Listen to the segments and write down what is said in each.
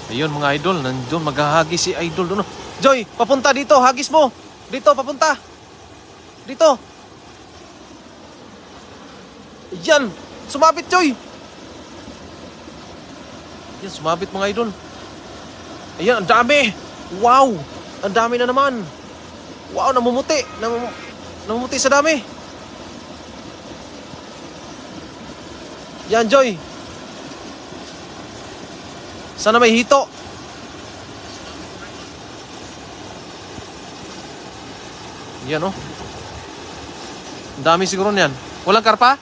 Ayun mga idol, nandun maghahagis si idol doon. Joy, papunta dito, hagis mo. Dito, papunta. Dito. Yan, sumabit Joy. Yan, sumabit mga idol. Ayan, ang dami. Wow, ang dami na naman. Wow, namumuti. Namumuti sa dami. Yan Joy. Sana may hito. Yan oh. Ang dami siguro niyan. Walang karpa?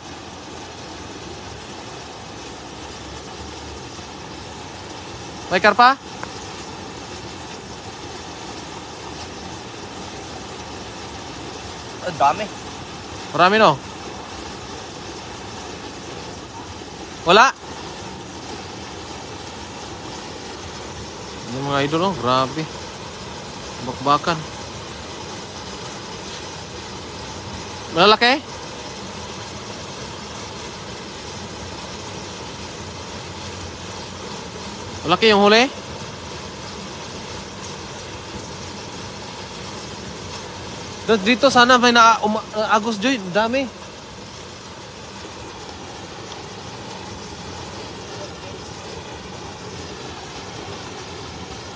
May karpa? Ang dami. Marami no? Wala? Yung mga idol oh, grabe. Bakbakan. Malalaki? Malaki yung huli? Dito sana may Agos Joy, dami.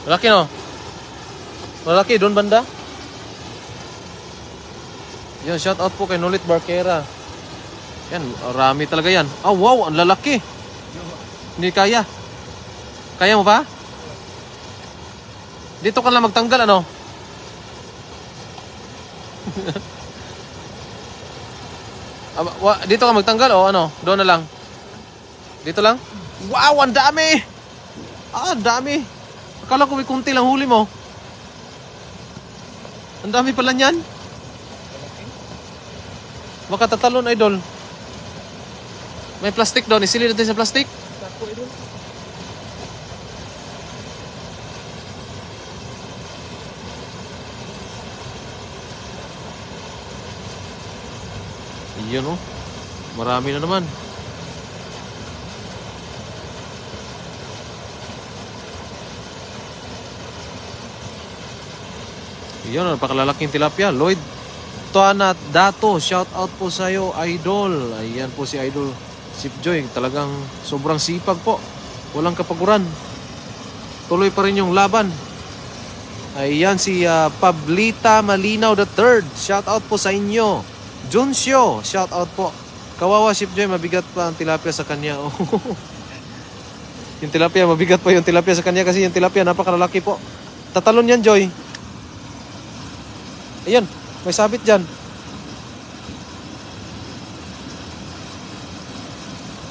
Malaki no? Malaki doon banda. Yan, shout out po kay Nolit Barquera. Yan, rami talaga yan. Oh wow, ang lalaki. Hindi kaya. Kaya mo pa? Dito ka lang magtanggal ano? Dito ka magtanggal o ano? Doon na lang. Dito lang? Wow, ang dami! Ah, ang dami. Akala ko may kunti lang huli mo. Ang dami pala niyan. Baka tatalon, idol. May plastic doon. Isili natin sa plastic. Yun oh. Marami na naman. Yun, napakalalaking tilapia. Lloyd Tuana Dato, shout out po sa iyo, idol. Ayan po si Idol Sip Joy. Talagang sobrang sipag po. Walang kapaguran. Tuloy pa rin yung laban. Ayan si Pablita Malinaw III. Shout out po sa inyo. Juncio, shout out po. Kawawa Sip Joy, mabigat pa ang tilapia sa kanya. Oh. Yung tilapia, mabigat pa yung tilapia sa kanya kasi yung tilapia napakalalaki po. Tatalon yan, Joy. Ayan, may sabit dyan.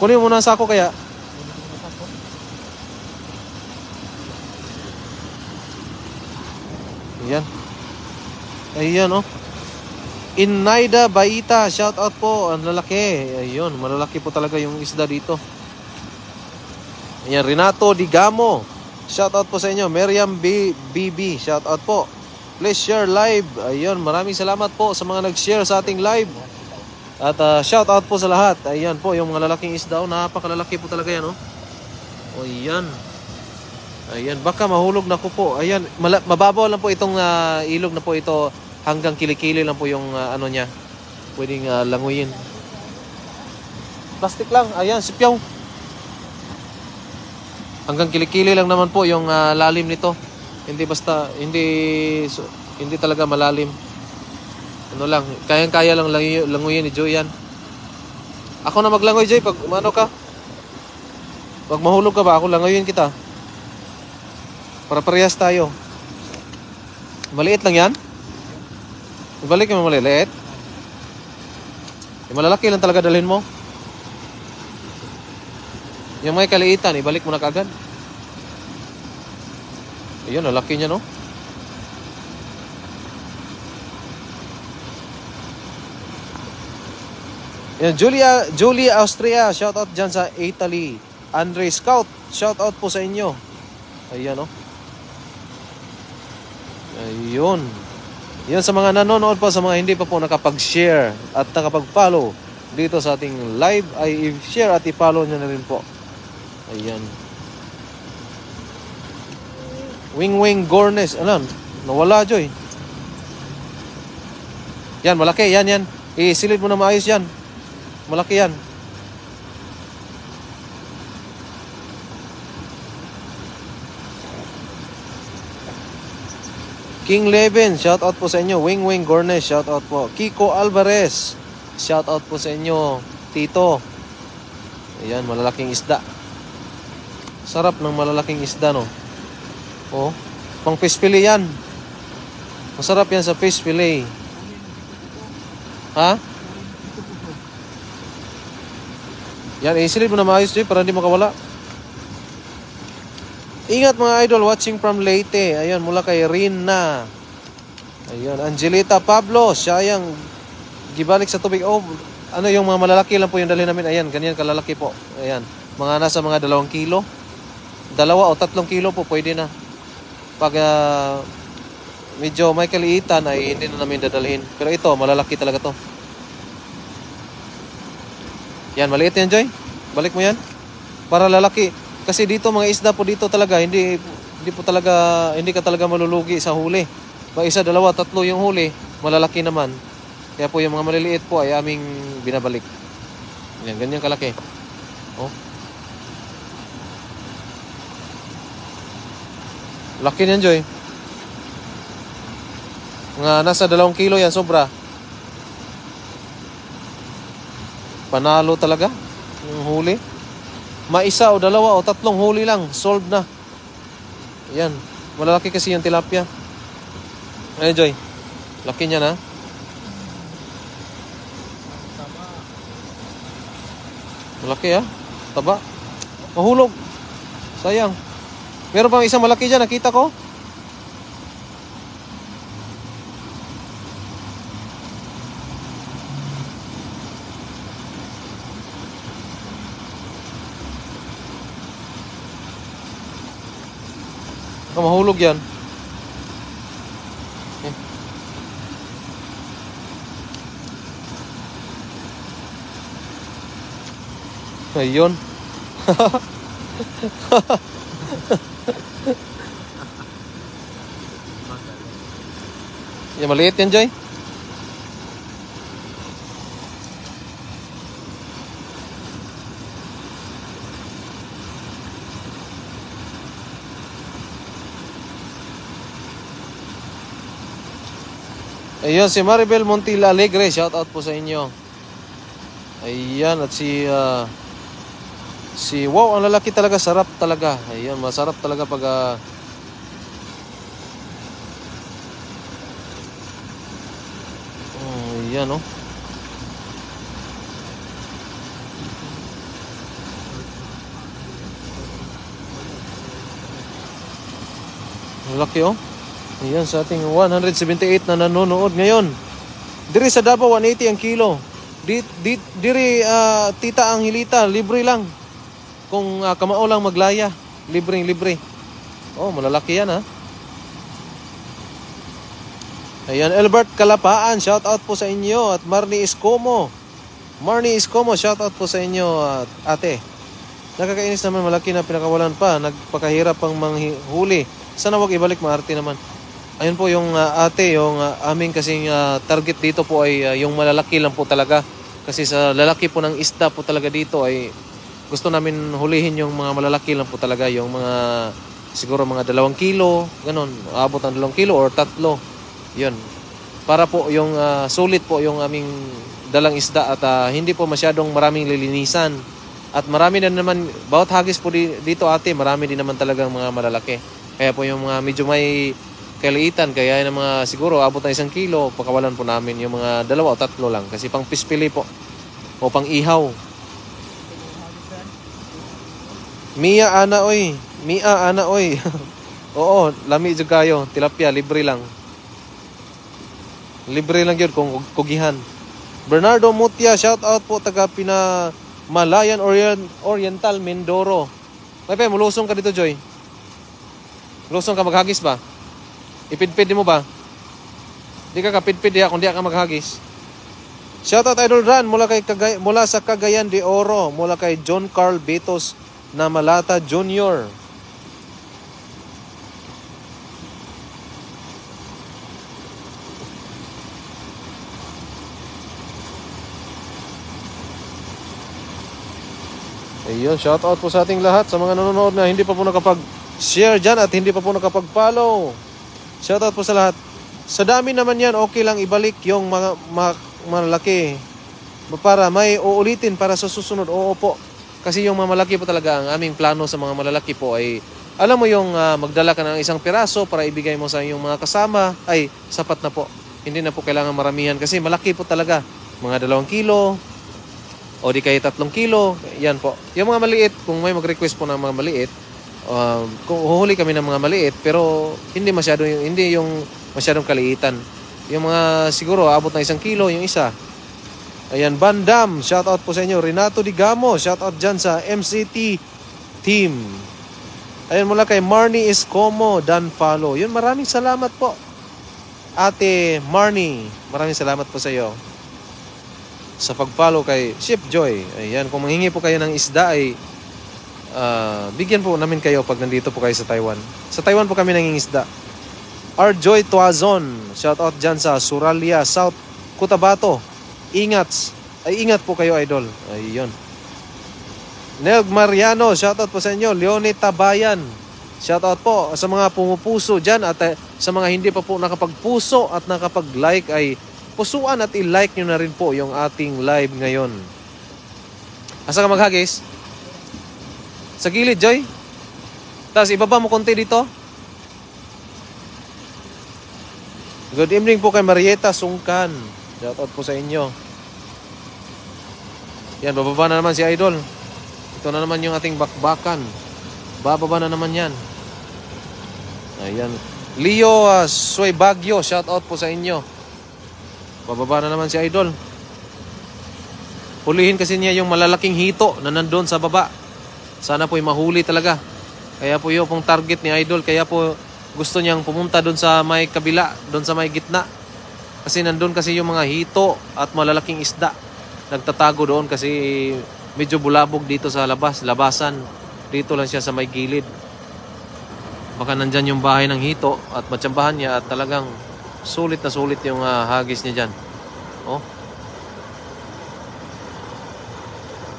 Kunin mo muna ang sako kaya. Ayan. Ayan, oh. Inaida Baita, shout out po. Ang lalaki. Ayun, malalaki po talaga yung isda dito. Ayan, Renato Digamo, shout out po sa inyo. Miriam BB, shout out po. Please share live. Ayun, maraming salamat po sa mga nag-share sa ating live. At shout out po sa lahat. Ayan po, yung mga lalaking isda. Napakalalaki po talaga yan, oh. O yan. Ayan, baka mahulog na ko po. Ayan, mababaw lang po itong ilog na po ito. Hanggang kilikili lang po yung ano niya. Pwedeng languyin. Plastic lang. Ayan, sipyaw. Hanggang kilikili lang naman po yung lalim nito. Hindi basta, hindi talaga malalim. Ano lang, kayang-kaya lang languyin ni Joy yan. Ako na maglangoy, Joy, pag ano ka. Pag mahulog ka ba, ako langoyin kita. Para parehas tayo. Maliit lang yan? Ibalik mo maliliit. Yung malalaki lang talaga dalhin mo. Yung may kaliitan, ibalik mo na kagad. Ayun, lalaki niya, no? Yan, Julia Austria, shout out dyan sa Italy. Andre Scout, shout out po sa inyo. Ayan, no? Ayun. Yan sa mga nanonood pa, sa mga hindi pa po nakapag-share at nakapag-follow dito sa ating live, ay i-share at i-follow nyo na rin po. Ayan. Wing Gornes. Ano? Nawala, Joy. Yan, malaki. Yan. Isilid mo na maayos yan. Malaki yan. King Leven, shout out po sa inyo. Wing Gornes, shout out po. Kiko Alvarez, shout out po sa inyo. Tito. Ayan, malalaking isda. Sarap ng malalaking isda, no? Oh, pang fish fillet yan. Masarap yan sa fish fillet. Ha? Yan, isilid mo na maayos, Joy, para hindi makawala. Ingat mga idol, watching from Leyte. Ayan, mula kay Rina. Ayan, Angelita Pablo. Siya yung gibalik sa tubig. Oh, ano yung mga malalaki lang po yung dalhin namin. Ayan, ganyan kalalaki po. Ayan, mga nasa mga 2 kilo. 2 o 3 kilo po, pwede na. Pag medyo may kaliitan ay hindi na namin dadalhin. Pero ito, malalaki talaga to. Yan, maliit yan, Joy. Balik mo yan. Para lalaki. Kasi dito mga isda po dito talaga, hindi ka talaga malulugi sa huli. Pag 1, 2, 3 yung huli, malalaki naman. Kaya po yung mga maliliit po ay aming binabalik. Yan, ganyan kalaki. Oh. Laki niyan, Joy. Mga nasa 2 kilo yan, sobra. Panalo talaga yung huli. Maisa o 2 o 3 huli lang, solved na. Yan, malalaki kasi yung tilapia. Ay, Joy, laki niya na. Malaki, taba. Mahulog. Sayang. Meron pang isang malaki dyan, nakita ko. Mahulog yan. Ayun. Yan, maliit yan, Joy. Ayun, si Maribel Montilla Alegre, shout out po sa inyo. Ayan, at wow, ang lalaki talaga, sarap talaga. Ayan, masarap talaga pag ayan, oh. Lalaki, oh. Ayan, sa ating 178 na nanonood ngayon. Diri sa Davao, 180 ang kilo. Diri, tita ang hilita, libre lang. Kung kamao lang maglaya, libre. Oh, malalaki yan, ha. Ayan, Albert Kalapaan, shout out po sa inyo. At Marnie Escomo, shout out po sa inyo, ate. Nakakainis naman, malaki na pinakawalan pa. Nagpakahirap pang manghuli. Sana wag ibalik, maarte naman. Ayun po yung ate, yung aming kasing target dito po ay yung malalaki lang po talaga. Kasi sa lalaki po ng isda po talaga dito ay gusto namin hulihin yung mga malalaki lang po talaga. Yung mga siguro mga 2 kilo, ganun. Abot ng 2 kilo or 3. Yun. Para po yung sulit po yung aming dalang isda at hindi po masyadong maraming lilinisan. At marami na naman, bawat hagis po dito ate, marami din naman talagang mga malalaki. Kaya po yung mga medyo may kaliitan, kaya ng mga siguro abot na 1 kilo, pakawalan po namin yung mga 2 o 3 lang. Kasi pang pispili po. O pang ihaw. Mia ana oy. Oo, lami jud kayo. Tilapia, libre lang. Libre lang yun kung kugihan. Bernardo Mutia, shout out po taga Malayan Oriental, Mindoro. May mulusong ka dito, Joy. Mulusong ka, maghagis ba? Ipidpid mo ba? Di ka kapidpid diya kung di ka maghagis. Shoutout Idol Ran mula sa Cagayan de Oro, mula kay John Carl Betos na Malata Jr. Ayun, shout out po sa ating lahat sa mga nanonood na hindi pa po nakapag-share dyan at hindi pa po nakapag-follow. Shout out po sa lahat. Sa dami naman yan, okay lang ibalik yung mga malaki para may uulitin para sa susunod. Oo po. Kasi yung mga malaki po talaga, ang aming plano sa mga malalaki po ay, alam mo yung magdala ka ng isang piraso para ibigay mo sa iyong mga kasama, ay sapat na po. Hindi na po kailangan maramihan kasi malaki po talaga. Mga 2 kilo, o di kaya 3 kilo, yan po. Yung mga maliit, kung may mag-request po ng mga maliit, kung huhuli kami ng mga maliit, pero hindi yung masyadong kaliitan. Yung mga siguro abot ng 1 kilo, yung isa. Ayan, Bandam, shout out po sa inyo. Renato Digamo, shout out dyan sa MCT team. Ayan, mula kay Marnie Escomo, Dan Follow. Yun, maraming salamat po. Ate Marnie, maraming salamat po sa iyo sa pag-follow kay Chef Joy. Ayan, kung manghingi po kayo ng isda ay bigyan po namin kayo pag nandito po kayo sa Taiwan. Sa Taiwan po kami nangingisda. Arjoy Tuazon, shout out dyan sa Suralia, South Cotabato. Ingat po kayo, idol. Ayun. Neg Mariano, shout out po sa inyo. Leone Tabayan, shout out po sa mga pumupuso dyan at sa mga hindi pa po nakapagpuso at nakapag-like ay pusuan at i-like nyo na rin po yung ating live ngayon. Asa ka maghagis? Sa gilid, Joy. Tapos ibaba mo konti dito. Good evening po kay Marieta Sungkan. Shout out po sa inyo. Yan, bababa na naman si Idol. Ito na naman yung ating bakbakan. Bababa na naman yan. Ayan. Leo Suey Bagyo, shout out po sa inyo. Bababa na naman si Idol. Hulihin kasi niya yung malalaking hito na nandun sa baba. Sana po'y mahuli talaga. Kaya po yung pong target ni Idol. Kaya po gusto niyang pumunta doon sa may kabila, doon sa may gitna. Kasi nandun kasi yung mga hito at malalaking isda. Nagtatago doon kasi medyo bulabog dito sa labasan. Dito lang siya sa may gilid. Baka nandyan yung bahay ng hito at matsambahan niya at talagang sulit na sulit yung hagis niya dyan. Oh.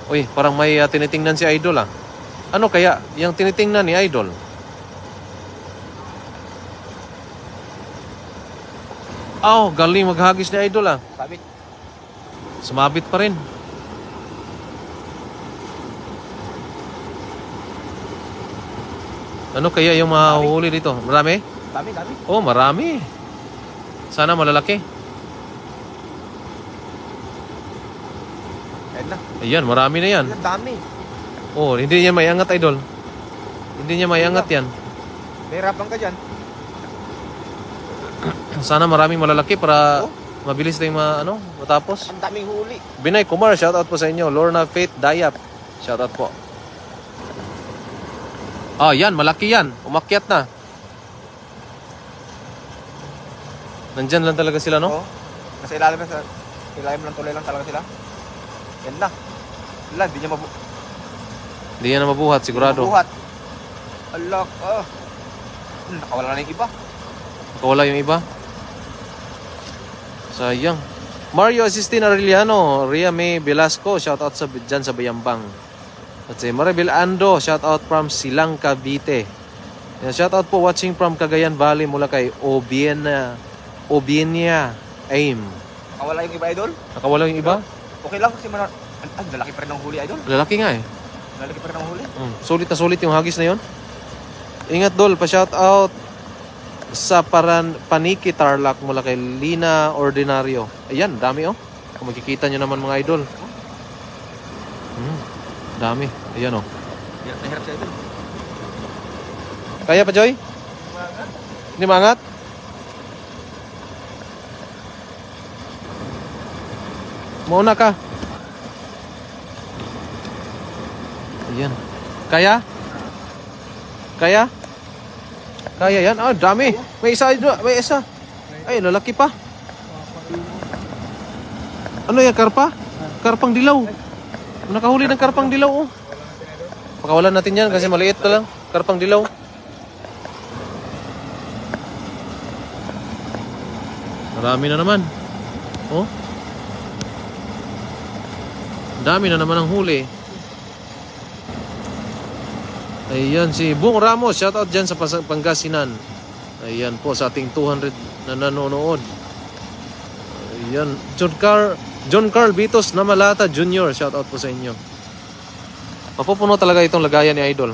Uy, parang may tinitingnan si Idol ah. Ano kaya yung tinitingnan ni Idol? Oh, galing maghagis ni Idol ah. Sabit. Sumabit pa rin. Ano kaya yung mahuhuli dito? Marami? Dami. Oh, marami. Sana malalaki. Yan na. Ayan, marami na yan. Ang dami. Oh, hindi niya maiangat, Idol. Hindi niya maiangat yan. Mahirapan ka dyan. Sana maraming malalaki para mabilis tayong matapos. Ang daming huli. Binay Kumar, shout out po sa inyo. Lorna Faith Dayap, shout out po. Ah, yan, malaki yan. Umakyat na. Nandyan lang talaga sila, no? Oo. Nasa ilalim ng tuloy lang talaga sila. Yan na. Wala, hindi niya na mabuhat, sigurado. Mabuhat. Alak, nakawala na yung iba. Nakawala yung iba. Sayang. Mario Asistin Arellano, Ria May Velasco, shout out dyan sa Bayambang. At si Maribel Ando, shout out from Silang Cavite. Yan, shout out po watching from Cagayan Valley mula kay Obienia Aim. Nakawala yung iba, Idol? Nakawala yung iba? Okay lang kasi lalaki pa rin ang huli, Idol. Lalaki nga eh. Lalaki pa rin ang huli. Sulit na sulit yung hagis na yon. Ingat, Dol, pa-shout out sa Paniki Tarlac mula kay Lina Ordinario. Ayan, dami oh. Kung makikita nyo naman mga idol. Dami. Ayan oh. Nahirap siya, Idol. Kaya pa, Joy? Hindi maangat? Mauna ka. Ayan. Kaya? Kaya? Kaya yan? Ah, dami. May isa. May isa. Ay, lalaki pa. Ano yan, karpa? Karpang dilaw. Nakahuli ng karpang dilaw, oh. Pakawalan natin yan kasi maliit na lang. Karpang dilaw. Marami na naman. Oh. Dami na naman ang huli. Ayan, si Bung Ramos, shoutout dyan sa Pangasinan. Ayan po sa ating 200 na nanonood. Ayan, John Carl Bitos na Malata Jr., shoutout po sa inyo. Mapupuno talaga itong lagayan ni Idol.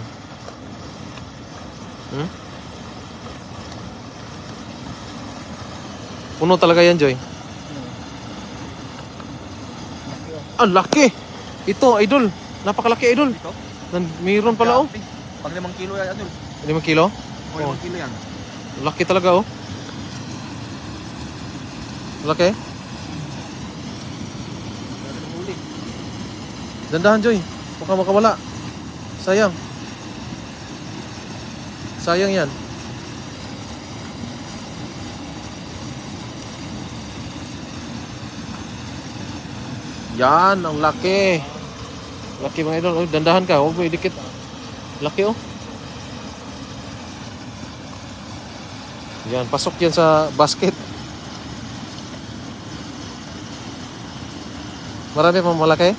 Puno talaga yan, Joy. Ang laki! Ito, Idol. Napakalaki, Idol. Ito? Mayroon pala, oh. Pag 5 kilo yan, Idol. 5 kilo? O 5 kilo yan. Laki talaga, oh. Laki. Dandahan, Joy. Baka makawala. Sayang. Sayang yan. Yan, ang laki. Laki mga idol. Oh, dandahan ka. Huwag mo idikit. Laki, oh. Yan, pasok yan sa basket. Marami pang malaki.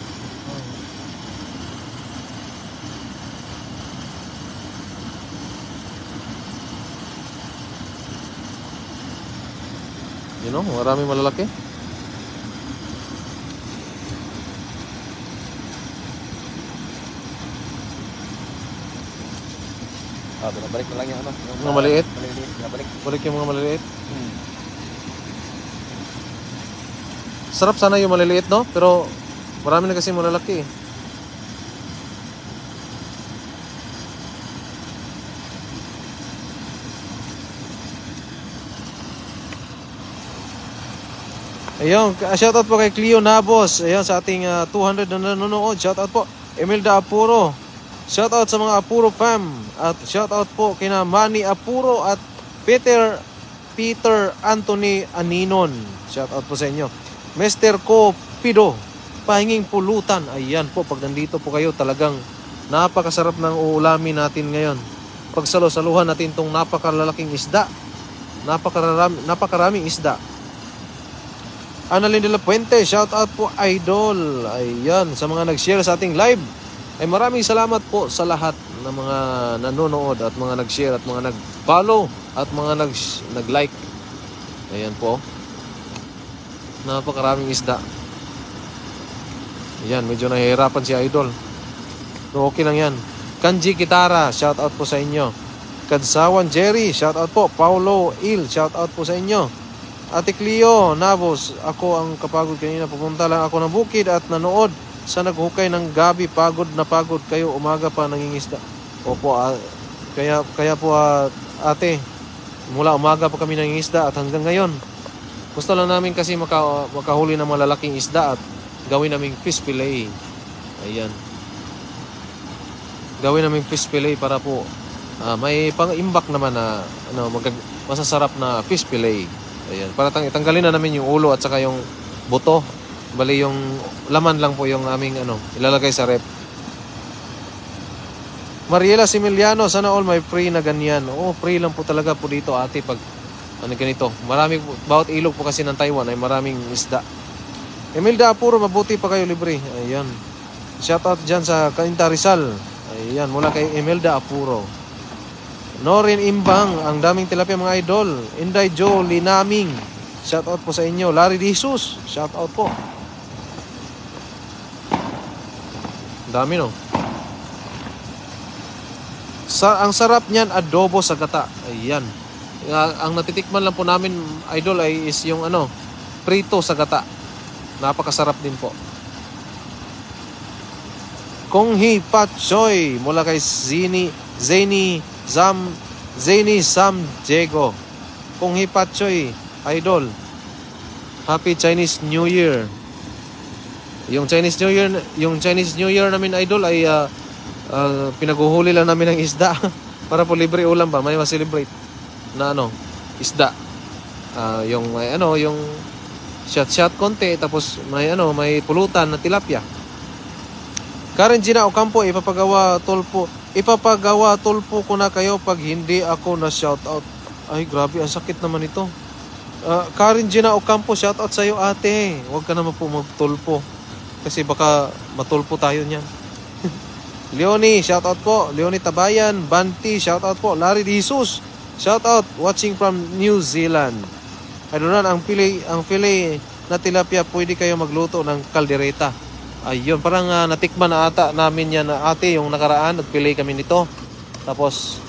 You know, marami malalaki. Binabalik na lang yung ano. Mga maliit? Maliliit, binabalik. Balik yung mga maliliit. Sarap sana yung maliliit, no? Pero marami na kasi malalaki. Ayun, shoutout po kay Cleo Nabos. Ayun, sa ating 200 na nanonood. Shoutout po. Emelda Apuro. Shoutout sa mga Apuro fam. At shoutout po kina Manny Apuro at Peter Anthony Aninon. Shoutout po sa inyo. Mr. Ko Pido, pahinging pulutan. Ayan po, pag nandito po kayo, talagang napakasarap ng uulamin natin ngayon. Pagsalo-saluhan natin tong napakalalaking isda. Napakaraming isda. Annalyn de la Puente, shout out po Idol. Ayan, sa mga nag-share sa ating live. Ay maraming salamat po sa lahat ng mga nanonood at mga nag-share at mga nag-follow at mga nag-like. Ayan po. Napakaraming isda. Ayan, medyo nahihirapan si Idol. So okay lang yan. Kanji Kitara, shout out po sa inyo. Kadsawan Jerry, shout out po. Paulo Il, shout out po sa inyo. Ate Cleo Navos, ako ang kapagod kanina. Pupunta lang ako ng bukid at nanood sa naghukay ng gabi. Pagod na pagod kayo. Umaga pa nangingisda. Opo, kaya po ate, mula umaga pa kami nangingisda at hanggang ngayon. Gusto lang namin kasi makahuli ng malalaking isda at gawin naming fish fillet. Ayan. Gawin naming fish fillet para po may pang-imbak naman na masasarap na fish fillet. Ayan, para tanggalin na namin yung ulo at saka yung buto. Bali yung laman lang po yung aming ilalagay sa rep. Mariela Similiano, sana all may free na ganyan. Oo, free lang po talaga po dito ate pag ganito. Marami bawat ilog po kasi ng Taiwan ay maraming isda. Emelda Apuro, mabuti pa kayo libre. Ayan. Shout out dyan sa Cainta Rizal. Ayan, mula kay Emelda Apuro. Norin Imbang, ang daming tilapia mga idol. Inday Joe Linaming, shout out po sa inyo. Larry Jesus, shout out po. Dami no. Ang sarap niyan, adobo sa gata. Ayan. Ang natitikman lang po namin idol ay is yung prito sa gata. Napakasarap din po. Konghi Pachoy, mula kay Zeni Sam Diego. Konghi Pachoy, idol. Happy Chinese New Year. Yung Chinese New Year namin idol ay pinaguhuli lang namin ng isda para po libre ulam ba, may ma-celebrate na isda. Yung yung shot konti tapos may pulutan na tilapia. Karen Gina Ocampo, ipapagawa tulpo ko na kayo pag hindi ako na shoutout. Ay, grabe, ang sakit naman ito. Karen Gina Ocampo, shoutout sa iyo ate. Huwag ka naman po magtulpo. Kasi baka matulpo tayo niyan. Leonie, shout out po. Leonie Tabayan, Banti, shout out po. Larry De Jesus, shout out. Watching from New Zealand. Idol Ran, ang filet na tilapia, pwede kayo magluto ng kaldereta. Ayun, parang natikman na ata namin yan ate yung nakaraan. Nagpili kami nito. Tapos,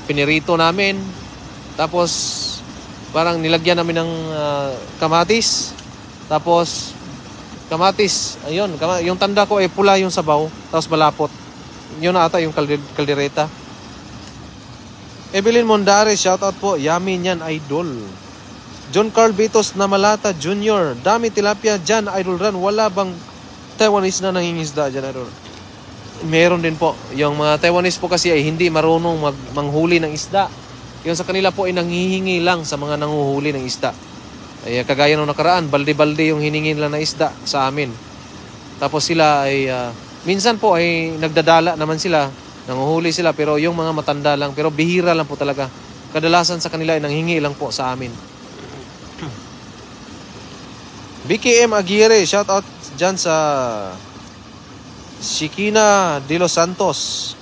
pinirito namin. Tapos, parang nilagyan namin ng kamatis. Tapos, kamatis. Ayun, yung tanda ko ay pula yung sabaw. Tapos malapot. Yun na ata yung kaldereta. Evelyn Mondare, shoutout po. Yummy niyan, idol. John Carl Bitos na Malata Jr. Dami tilapia dyan, Idol Ran. Wala bang Taiwanese na nangingisda dyan, Idol? Meron din po. Yung mga Taiwanese po kasi ay hindi marunong manghuli ng isda. Yung sa kanila po ay nanghihingi lang sa mga nanguhuli ng isda. Ay kagaya nung nakaraan, balde-balde yung hiningi nila na isda sa amin. Tapos sila ay minsan po ay nagdadala naman sila, nanguhuli sila, pero yung mga matanda lang, pero bihira lang po talaga. Kadalasan sa kanila ay nanghingi lang po sa amin. BKM Aguirre, shout out dyan sa Shikina de los Santos.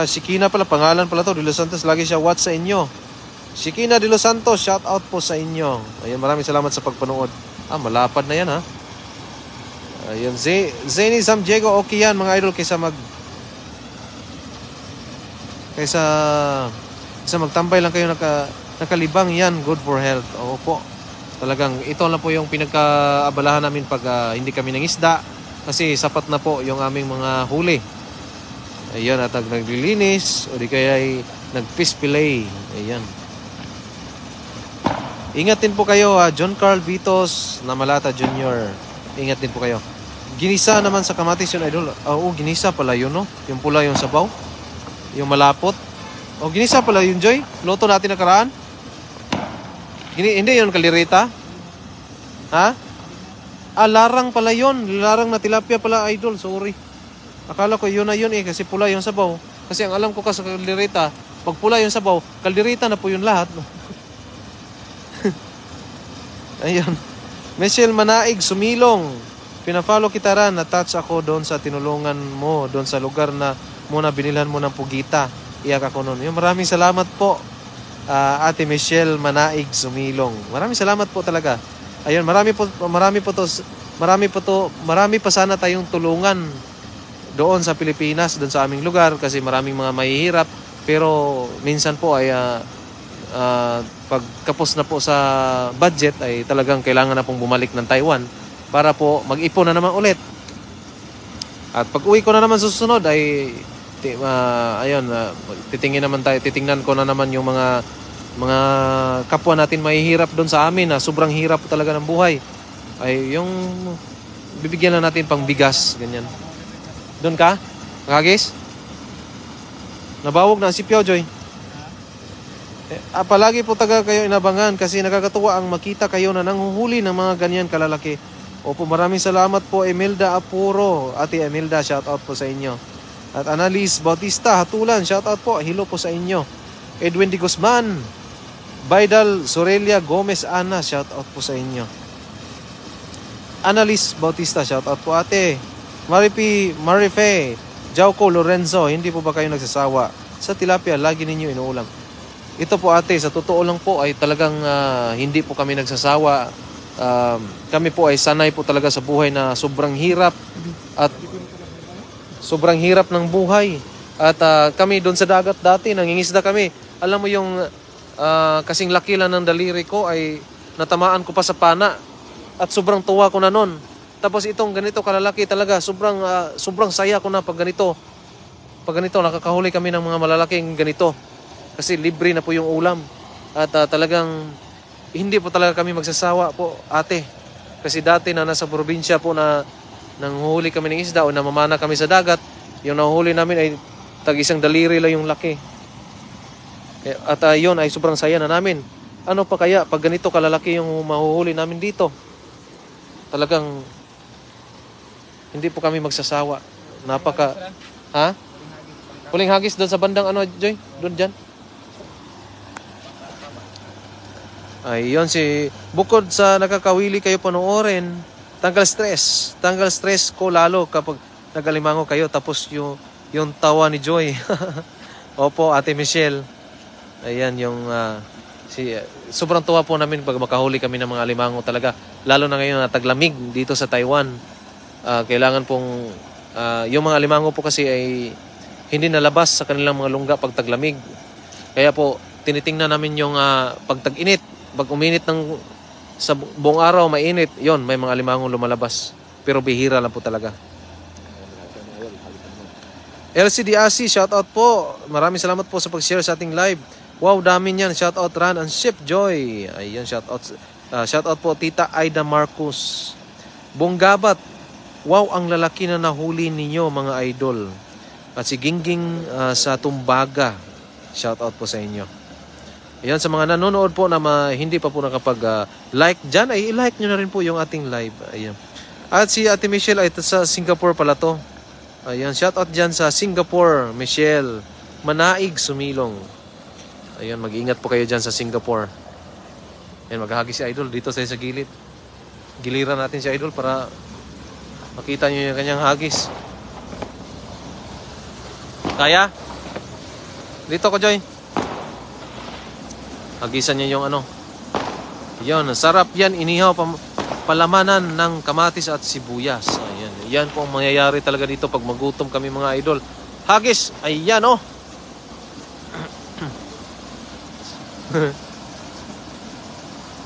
Shikina pala, pangalan pala to, de los Santos. Lagi siya watch sa inyo. Shikina de los Santos, shout out po sa inyo. Ayun, maraming salamat sa pagpanood. Malapad na yan ha. Ayun, Zeni Sam Diego, okay yan mga idol, kaysa magtambay lang kayo nakalibang yan, good for health. Oo po. Talagang ito lang po yung pinagkaabalahan namin pag hindi kami nangisda kasi sapat na po yung aming mga huli. Ayan, at naglilinis o di kaya ay nag-fish fillet. Ayan. Ingat din po kayo, John Carl Bitos na Malata Jr. Ingat din po kayo. Ginisa naman sa kamatis yun, idol. Ginisa pala yun, no? Yung pula yung sabaw. Yung malapot. Ginisa pala yun, Joy. Loto natin nakaraan. Hindi yun kaldereta. Ha? Larang pala yun. Larang na tilapia pala, idol. Sorry. Akala ko yun na yun kasi pula yung sabaw. Kasi ang alam ko kasi kaldereta, pag pula yung sabaw, kaldereta na po yun lahat. Ayun. Michelle Manaig, Sumilong. Pinafollow kita ran. Na-touch ako doon sa tinulungan mo. Doon sa lugar na muna binilhan mo ng pugita. Iyak ako noon. Maraming salamat po. Ate Michelle Manaig Sumilong. Maraming salamat po talaga. Ayun, marami pa sana tayong tulungan doon sa Pilipinas, doon sa aming lugar kasi maraming mga mahihirap, pero minsan po ay pagkapos na po sa budget ay talagang kailangan na pong bumalik ng Taiwan para po mag-ipon na naman ulit. At pag-uwi ko na naman susunod ay titingnan ko na naman yung mga kapwa natin mahihirap doon sa amin na sobrang hirap talaga ng buhay. Ay yung bibigyan na natin pang bigas, ganyan. Doon ka? Kagis? Nabawog na si Pio Joy. Palagi po taga kayo inabangan kasi nakakatuwa ang makita kayo na nanghuhuli ng mga ganyan kalalaki. Opo, maraming salamat po Emelda Apuro. Ate Emelda, shout out po sa inyo. At Annalise Bautista, Hatulan, shoutout po. Hello po sa inyo. Edwin Di Guzman, Baidal Sorelia Gomez Ana, shoutout po sa inyo. Annalise Bautista, shoutout po ate. Marife, Jauco Lorenzo, hindi po ba kayo nagsasawa? Sa tilapia, lagi ninyo inuulam. Ito po ate, sa totoo lang po ay talagang hindi po kami nagsasawa. Kami po ay sanay po talaga sa buhay na sobrang hirap at sobrang hirap ng buhay. At kami doon sa dagat dati, nangingisda kami. Alam mo yung kasing laki lang ng daliri ko ay natamaan ko pa sa pana. At sobrang tuwa ko na nun. Tapos itong ganito kalalaki talaga, sobrang saya ko na pag ganito. Pag ganito, nakakahuli kami ng mga malalaking ganito. Kasi libre na po yung ulam. At talagang hindi po talaga kami magsasawa po, ate. Kasi dati na nasa probinsya po na nanghuli kami ng isda o namamana kami sa dagat, yung nahuhuli namin ay tag-isang daliri lang yung laki. At yun ay sobrang saya na namin. Ano pa kaya pag ganito kalalaki yung mahuhuli namin dito? Talagang hindi po kami magsasawa. Ha? Huling hagis doon sa bandang Joy? Doon dyan? Ayun bukod sa nakakawili kayo panoorin, tanggal stress ko lalo kapag nag-alimango kayo tapos yung tawa ni Joy. Opo, Ate Michelle. Ayan yung sobrang tuwa po namin pag makahuli kami ng mga alimango talaga. Lalo na ngayon na taglamig dito sa Taiwan. Kailangan pong yung mga alimango po kasi ay hindi nalabas sa kanilang mga lungga pag taglamig. Kaya po tinitingnan namin yung pag tag-init, pag uminit sa buong araw mainit, yon may mga alimango lumalabas. Pero bihira lang po talaga. LCD Asi, shoutout po. Maraming salamat po sa pag-share sa ating live. Wow, dami niyan. Shoutout Ran and Ship Joy. Ayun, shoutout po Tita Aida Marcos. Bonggabat. Wow, ang lalaki na nahuli ninyo mga idol. At si Gingging sa Tumbaga. Shoutout po sa inyo. Ayan, sa mga nanonood po na hindi pa po nakapag-like dyan, ay i-like nyo na rin po yung ating live. Ayan. At si Ate Michelle ay sa Singapore pala to. Ayan, shoutout dyan sa Singapore, Michelle. Manaig, Sumilong. Ayan, mag-iingat po kayo dyan sa Singapore. Ayan, maghahagi si Idol dito sa gilid. Giliran natin si Idol para makita nyo yung kanyang hagis. Kaya? Dito ko, Joy. Hagisan niya yung ano. Ayan, sarap yan. Inihaw palamanan ng kamatis at sibuyas. Ayan. Yan po ang mangyayari talaga dito pag magutom kami mga idol. Hagis. Ayan oh.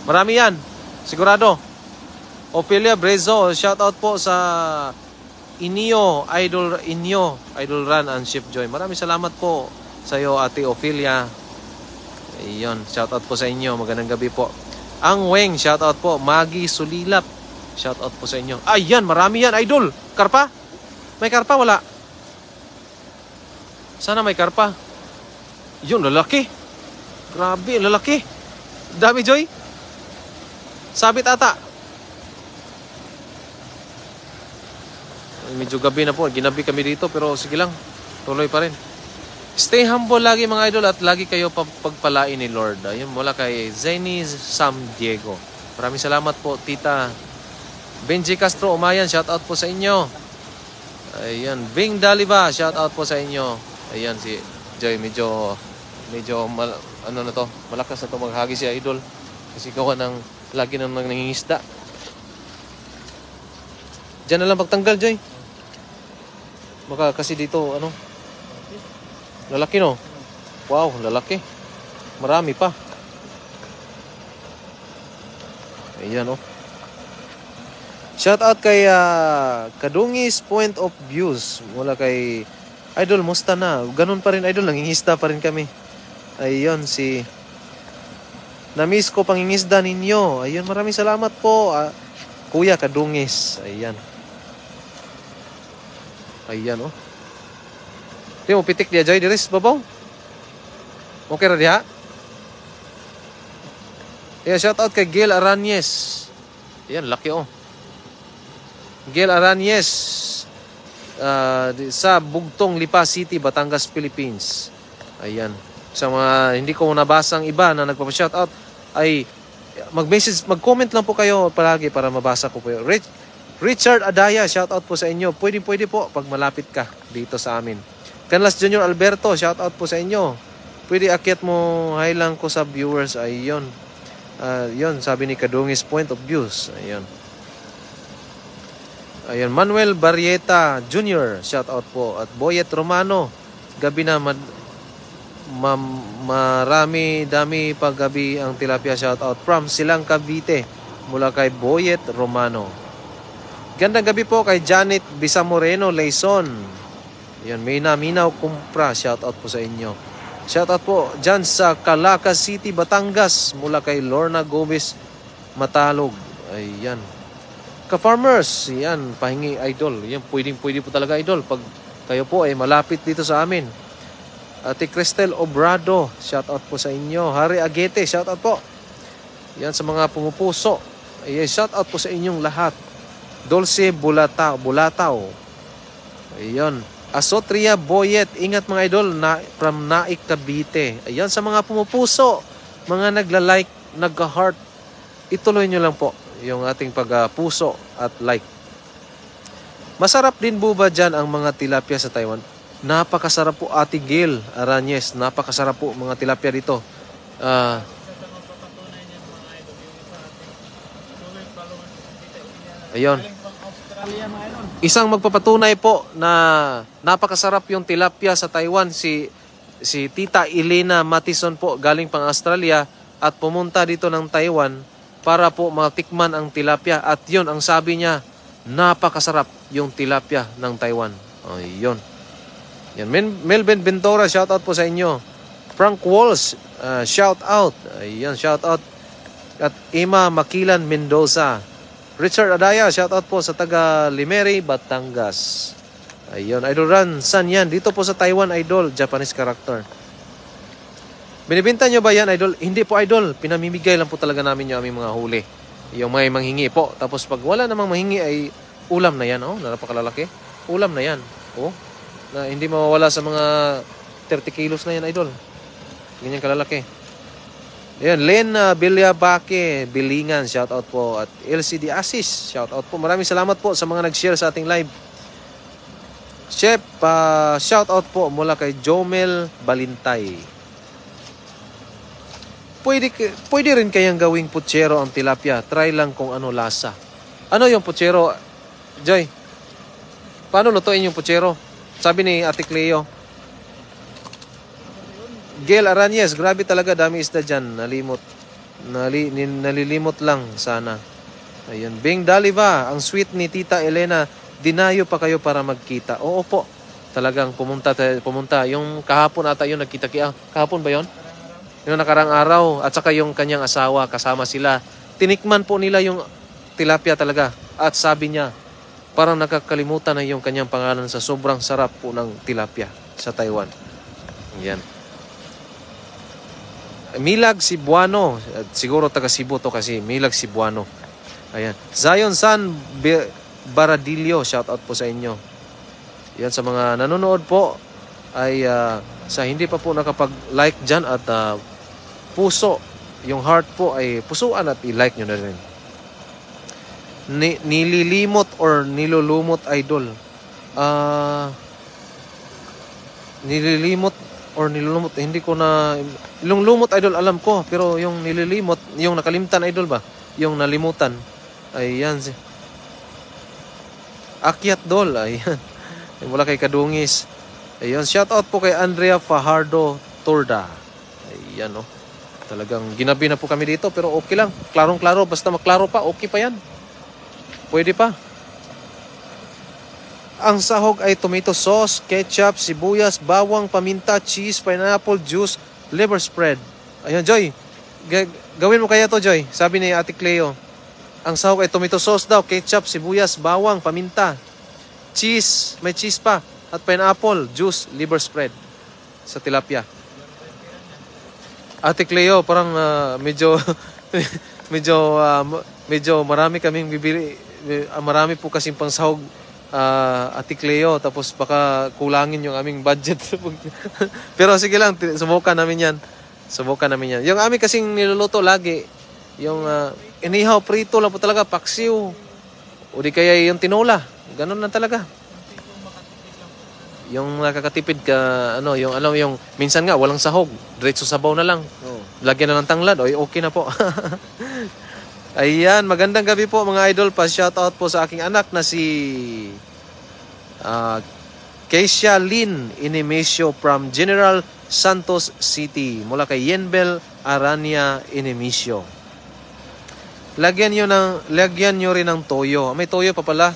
Marami yan. Sigurado. Ophelia Brezo. Shoutout po sa Inyo. Idol Run and Ship Joy. Maraming salamat po sa iyo Ate Ophelia. Ayun. Shoutout po sa inyo. Magandang gabi po. Ang Weng, shoutout po. Magi Sulilap, shoutout po sa inyo. Ayan, marami yan, idol. Karpa? May karpa, wala? Sana may karpa. Yun, lalaki. Grabe, lalaki. Dami, Joy. Sabit ata. Medyo gabi na po. Ginabi kami dito, pero sige lang. Tuloy pa rin. Stay humble lagi mga idol at lagi kayo pagpalain ni Lord. Ayun, mula kay Zeni Sam Diego. Maraming salamat po, Tita Benji Castro Umayan. Shout out po sa inyo. Ayan, Bing Daliba. Shout out po sa inyo. Ayan, si Joy. Medyo ano na to, malakas na to maghagi si idol. Kasi gawa ng lagi nang nangingisda. Diyan na lang pagtanggal, Joy. Baka kasi dito, ano, lalaki no? Wow, lalaki. Marami pa. Ayan oh. Shout out kay Kadungis Point of Views. Mula kay Idol, musta na? Ganun pa rin Idol, nangingisda pa rin kami. Ayun, si na-miss ko pangingisda ninyo. Ayun, maraming salamat po. Kuya Kadungis. Ayan. Ayan oh. Di mo pitik dia Joy diris babaw. Okay ra diha? Yeah, shout out kay Gail Aranyes. Ayan, laki oh. Gail Aranyes sa Bugtong, Lipa City, Batangas, Philippines. Ayan. Sa mga hindi ko nabasang iba na nagpapa-shout out ay mag-message, mag-comment lang po kayo palagi para mabasa ko po. Richard Adaya, shout out po sa inyo. Pwede po pag malapit ka dito sa amin. Canlas Junior Alberto, shout out po sa inyo. Pwede akyat mo, hi lang ko sa viewers. Ayun. Yun, sabi ni Kadungis Point of Views. Ayun. Ayun, Manuel Barrieta Jr., shout out po. At Boyet Romano, gabi na dami paggabi ang tilapia, shout out from Silang Cavite, mula kay Boyet Romano. Gandang gabi po kay Janet Bisamoreno Layson. Yan, may naminaw kumpra. Shout out po sa inyo. Shout out po dyan sa Calacas City, Batangas, mula kay Lorna Gomez Matalog. Ayan. Ka-farmers, yan, pahingi idol. Yan, pwede po talaga idol pag kayo po ay malapit dito sa amin. Ate Cristel Obrado, shout out po sa inyo. Hari Agete, shout out po. Yan sa mga pumupuso. Ayan, shout out po sa inyong lahat. Dulce Bulataw. Ayan. Asotria Boyet, ingat mga idol, from Naik, Cavite. Ayan, sa mga pumupuso, mga nagla-like, nagka-heart, ituloy nyo lang po yung ating pagpuso at like. Masarap din po ba dyan ang mga tilapia sa Taiwan? Napakasarap po, Ate Gail Aranyes. Napakasarap po mga tilapia dito. Ah, ayun. Isang magpapatunay po na napakasarap yung tilapia sa Taiwan, si Tita Elena Matison po, galing pang Australia at pumunta dito ng Taiwan para po matikman ang tilapia, at yun ang sabi niya, napakasarap yung tilapia ng Taiwan. Ayun. Yan, Melvin Ventura, shout out po sa inyo. Frank Walsh, shout out. Ayun, shout out. At Emma Makilan Mendoza. Richard Adaya, shout out po sa taga Limeri, Batangas. Ayun, Idol Ran, san yan? Dito po sa Taiwan, Idol, Japanese character. Binibinta nyo ba yan, Idol? Hindi po, Idol. Pinamimigay lang po talaga namin yung aming mga huli. Yung may manghingi po. Tapos pag wala namang manghingi ay ulam na yan. Oh, napakalalaki. Ulam na yan. Oh, na hindi mawawala sa mga 30 kilos na yan, Idol. Ganyan kalalaki. Ayan, Len Bilyabake, Bilingan, shout out po. At LCD Asis, shout out po. Maraming salamat po sa mga nag-share sa ating live. Chef, shout out po mula kay Jomel Balintay. Pwede rin kayang gawing putsero ang tilapia. Try lang kung ano lasa. Ano yung putsero, Joy? Paano lutuin yung putsero? Sabi ni Ate Cleo. Gail Aranyes, grabe talaga, dami isda dyan. Nalimot. Nalilimot lang sana. Ayun. Bing Daliva, ang sweet ni Tita Elena, dinayo pa kayo para magkita. Oo po. Talagang pumunta. Yung kahapon ata yun, nagkita. Kahapon ba yun? Yung nakarang araw. At saka yung kanyang asawa, kasama sila. Tinikman po nila yung tilapia talaga. At sabi niya, parang nakakalimutan na yung kanyang pangalan sa sobrang sarap po ng tilapia sa Taiwan. Yan. Milag Cebuano, siguro taga Cebu to kasi, Milag Cebuano. Ayan. Zion San Baradillo, shout out po sa inyo. Yan, sa mga nanonood po ay sa hindi pa po nakapag-like dyan at puso, yung heart po ay pusuan at i-like nyo na rin. Nililimot or nilulumot, Idol. Nililimot or nilulumot, hindi ko na, yung lumot, Idol, alam ko, pero yung nililimot, yung nakalimtan, Idol ba, yung nalimutan, ayan, akyat dol, ayan, wala kay Kadungis, ayan, shout out po kay Andrea Fajardo Torda, ayan, oh, talagang ginabi na po kami dito, pero okay lang, klarong-klaro, basta maklaro pa, okay pa yan, pwede pa. Ang sahog ay tomato sauce, ketchup, sibuyas, bawang, paminta, cheese, pineapple juice, liver spread. Ayun, Joy. Gawin mo kaya to, Joy. Sabi ni Ate Cleo. Ang sahog ay tomato sauce daw, ketchup, sibuyas, bawang, paminta, cheese, may cheese pa, at pineapple juice, liver spread sa tilapia. Ate Cleo, parang medyo medyo marami kaming bibili. Marami po kasing pang sahog, Ate Cleo, tapos baka kulangin yung aming budget. Pero sige lang, subukan namin yan. Yung aming kasing niluluto lagi, yung inihaw, prito lang po talaga, paksiw, o di kaya yung tinola, ganun lang talaga. Yung nakakatipid ka, yung minsan nga walang sahog, diretso sabaw na lang. Lagyan na ng tanglad, okay na po. Ayan, magandang gabi po mga idol. Pa-shoutout po sa aking anak na si Keisha Lynn Inimesio from General Santos City. Mula kay Yenbel Arania Inimesio. Lagyan nyo rin ng toyo. May toyo pa pala.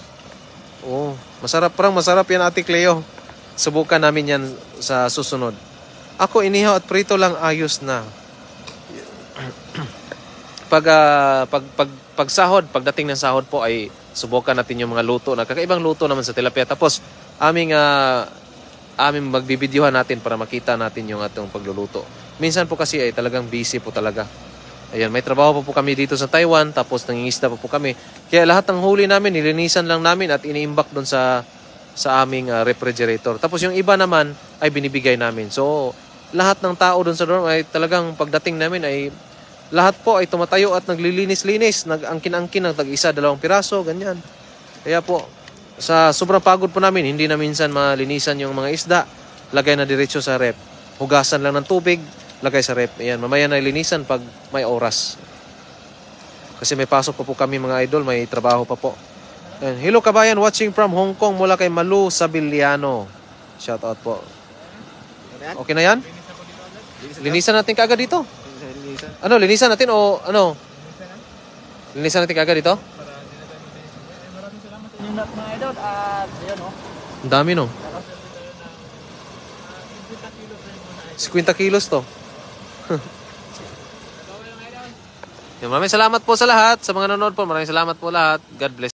Oh, masarap yan, Ate Cleo. Subukan namin yan sa susunod. Ako, inihaw at prito lang, ayos na. Pagdating ng sahod po ay subukan natin yung mga luto na kakaibang luto naman sa tilapia. Tapos aming magbibidyohan natin para makita natin yung atong pagluluto. Minsan po kasi ay talagang busy po talaga. Ayan, may trabaho po kami dito sa Taiwan, tapos nangingisda po kami. Kaya lahat ng huli namin nilinisan lang namin at iniimbak doon sa aming refrigerator. Tapos yung iba naman ay binibigay namin. So lahat ng tao doon sa dorm ay talagang pagdating namin ay lahat po ay tumatayo at naglilinis-linis, nag-angkin-angkin ng tag-isa, 2 piraso, ganyan. Kaya po, sa sobrang pagod po namin, hindi na minsan malinisan yung mga isda. Lagay na diretso sa rep. Hugasan lang ng tubig, lagay sa rep. Ayan, mamaya na linisan pag may oras. Kasi may pasok pa po kami mga idol, may trabaho pa po. Ayan. Hello kabayan, watching from Hong Kong mula kay Malu Sabiliano. Shout out po. Okay na yan? Linisan natin kaagad dito. Ano, linisan natin o ano? Linisan natin kaagad dito? Yung mga idol at yun oh. Ang dami no. 50 kilos to. Maraming salamat po sa lahat. Sa mga nanonood po, maraming salamat po lahat. God bless.